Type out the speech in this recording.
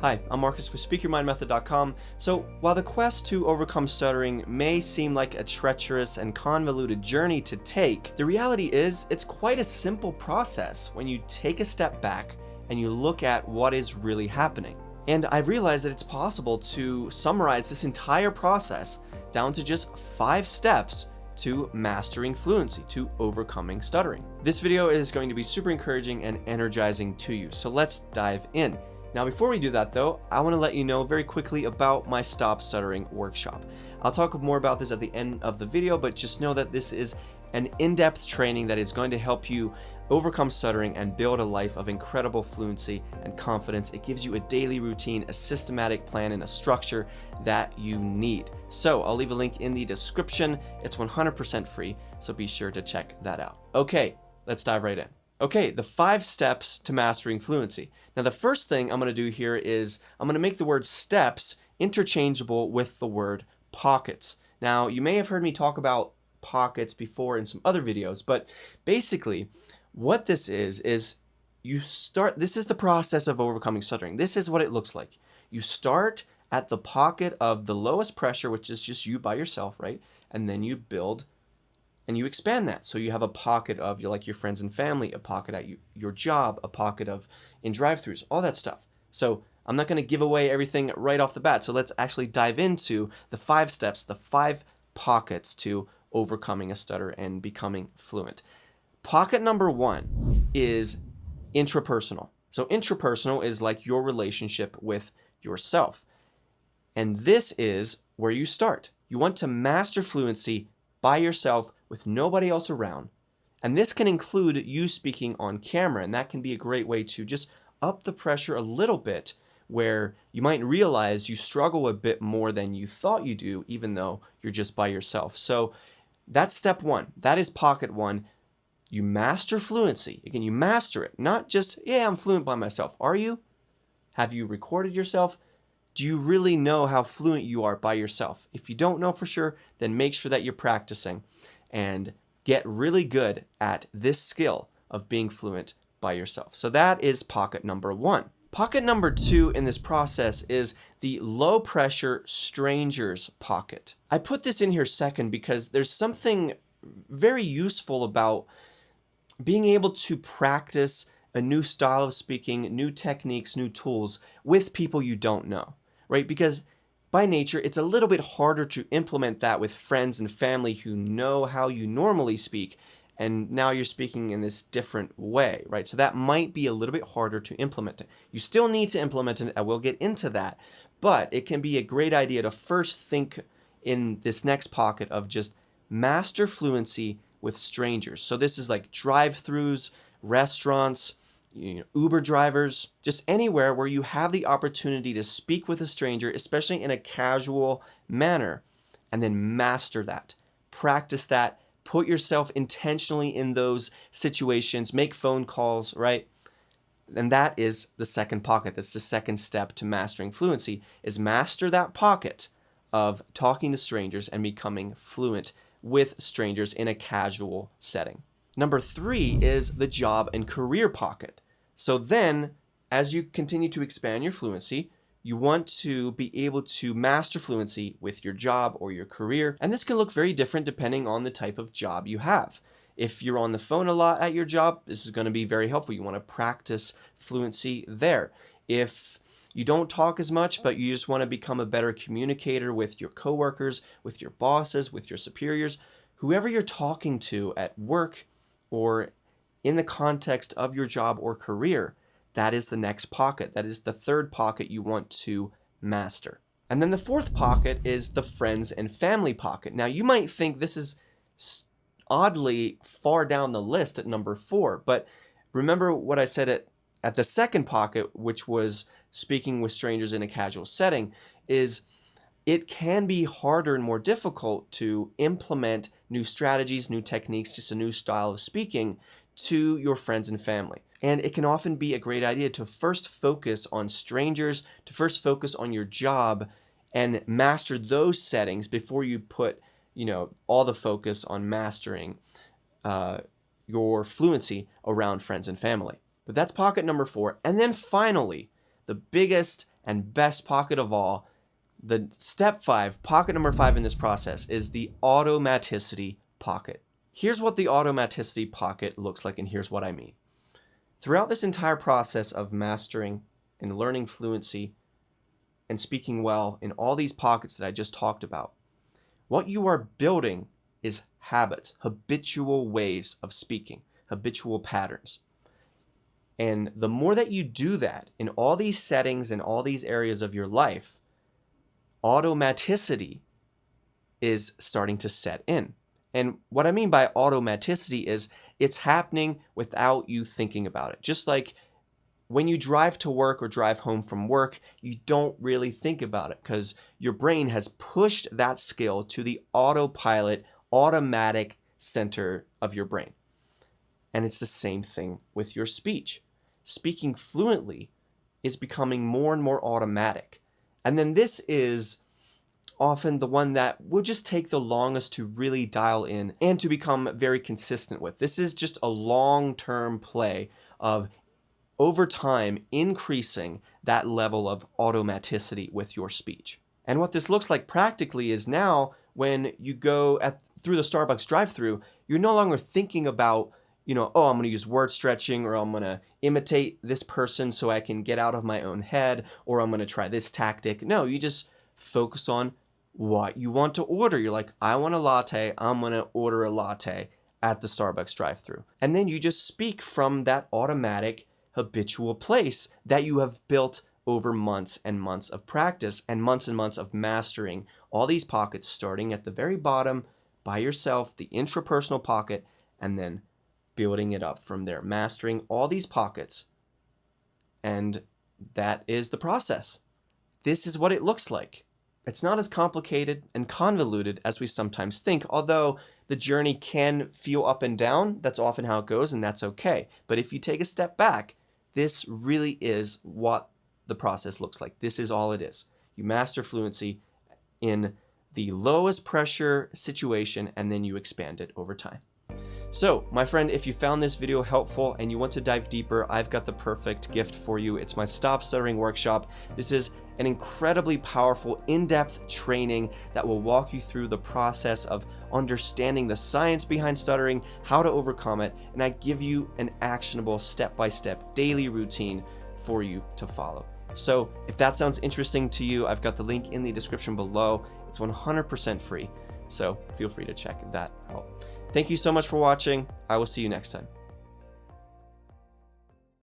Hi, I'm Marcus with SpeakYourMindMethod.com. So, while the quest to overcome stuttering may seem like a treacherous and convoluted journey to take, the reality is it's quite a simple process when you take a step back and you look at what is really happening. And I've realized that it's possible to summarize this entire process down to just 5 steps to mastering fluency, to overcoming stuttering. This video is going to be super encouraging and energizing to you, so let's dive in. Now, before we do that though, I want to let you know very quickly about my Stop Stuttering workshop. I'll talk more about this at the end of the video, but just know that this is an in-depth training that is going to help you overcome stuttering and build a life of incredible fluency and confidence. It gives you a daily routine, a systematic plan, and a structure that you need. So I'll leave a link in the description. It's 100% free, so be sure to check that out. Okay, let's dive right in. Okay, the 5 steps to mastering fluency. Now, the first thing I'm going to do here is I'm going to make the word steps interchangeable with the word pockets. Now, you may have heard me talk about pockets before in some other videos, but basically what this is you start, this is the process of overcoming stuttering. This is what it looks like. You start at the pocket of the lowest pressure, which is just you by yourself, right? And then you build and you expand that. So you have a pocket of your friends and family, a pocket at your job, a pocket of in drive-thrus, all that stuff. So I'm not going to give away everything right off the bat. So let's actually dive into the 5 steps, the 5 pockets to overcoming a stutter and becoming fluent. Pocket number 1 is intrapersonal. So intrapersonal is like your relationship with yourself. And this is where you start. You want to master fluency by yourself with nobody else around. And this can include you speaking on camera, and that can be a great way to just up the pressure a little bit, where you might realize you struggle a bit more than you thought you do, even though you're just by yourself. So that's step 1. That is pocket 1. You master fluency. Again, you master it. Not just, yeah, I'm fluent by myself. Are you? Have you recorded yourself? Do you really know how fluent you are by yourself? If you don't know for sure, then make sure that you're practicing and get really good at this skill of being fluent by yourself. So that is pocket number 1. Pocket number 2 in this process is the low pressure strangers pocket. I put this in here second because there's something very useful about being able to practice a new style of speaking, new techniques, new tools with people you don't know, right? Because by nature, it's a little bit harder to implement that with friends and family who know how you normally speak, and now you're speaking in this different way, right? So that might be a little bit harder to implement. You still need to implement it, and we'll get into that, but it can be a great idea to first think in this next pocket of just master fluency with strangers. So this is like drive-thrus, restaurants, Uber drivers, just anywhere where you have the opportunity to speak with a stranger, especially in a casual manner, and then master that. Practice that. Put yourself intentionally in those situations. Make phone calls, right? And that is the second pocket. That's the second step to mastering fluency, is master that pocket of talking to strangers and becoming fluent with strangers in a casual setting. Number 3 is the job and career pocket. So then, as you continue to expand your fluency, you want to be able to master fluency with your job or your career. And this can look very different depending on the type of job you have. If you're on the phone a lot at your job, this is going to be very helpful. You want to practice fluency there. If you don't talk as much, but you just want to become a better communicator with your coworkers, with your bosses, with your superiors, whoever you're talking to at work or in the context of your job or career, that is the next pocket. That is the third pocket you want to master. And then the 4th pocket is the friends and family pocket. Now, you might think this is oddly far down the list at number 4, but remember what I said at the second pocket, which was speaking with strangers in a casual setting, is it can be harder and more difficult to implement new strategies, new techniques, just a new style of speaking to your friends and family. And it can often be a great idea to first focus on strangers, to first focus on your job and master those settings before you put, all the focus on mastering your fluency around friends and family. But that's pocket number 4. And then finally, the biggest and best pocket of all, the step 5, pocket number 5 in this process, is the Automaticity pocket. Here's what the Automaticity pocket looks like, and here's what I mean. Throughout this entire process of mastering and learning fluency and speaking well in all these pockets that I just talked about, what you are building is habits, habitual ways of speaking, habitual patterns. And the more that you do that in all these settings and all these areas of your life, automaticity is starting to set in. And what I mean by automaticity is it's happening without you thinking about it. Just like when you drive to work or drive home from work, you don't really think about it because your brain has pushed that skill to the autopilot, automatic center of your brain. And it's the same thing with your speech. Speaking fluently is becoming more and more automatic. And then this is often the one that will just take the longest to really dial in and to become very consistent with. This is just a long-term play of over time increasing that level of automaticity with your speech. And what this looks like practically is now when you go through the Starbucks drive-thru, you're no longer thinking about, oh, I'm going to use word stretching, or I'm going to imitate this person so I can get out of my own head, or I'm going to try this tactic. No, you just focus on what you want to order. You're like, I want a latte. I'm going to order a latte at the Starbucks drive-thru. And then you just speak from that automatic, habitual place that you have built over months and months of practice and months of mastering all these pockets, starting at the very bottom by yourself, the intrapersonal pocket, and then building it up from there, mastering all these pockets. And that is the process. This is what it looks like. It's not as complicated and convoluted as we sometimes think, although the journey can feel up and down. That's often how it goes, and that's okay. But if you take a step back, this really is what the process looks like. This is all it is. You master fluency in the lowest pressure situation, and then you expand it over time. So, my friend, if you found this video helpful and you want to dive deeper, I've got the perfect gift for you. It's my Stop Stuttering workshop. This is an incredibly powerful, in-depth training that will walk you through the process of understanding the science behind stuttering, how to overcome it, and I give you an actionable step-by-step daily routine for you to follow. So if that sounds interesting to you, I've got the link in the description below. It's 100% free, so feel free to check that out. Thank you so much for watching. I will see you next time.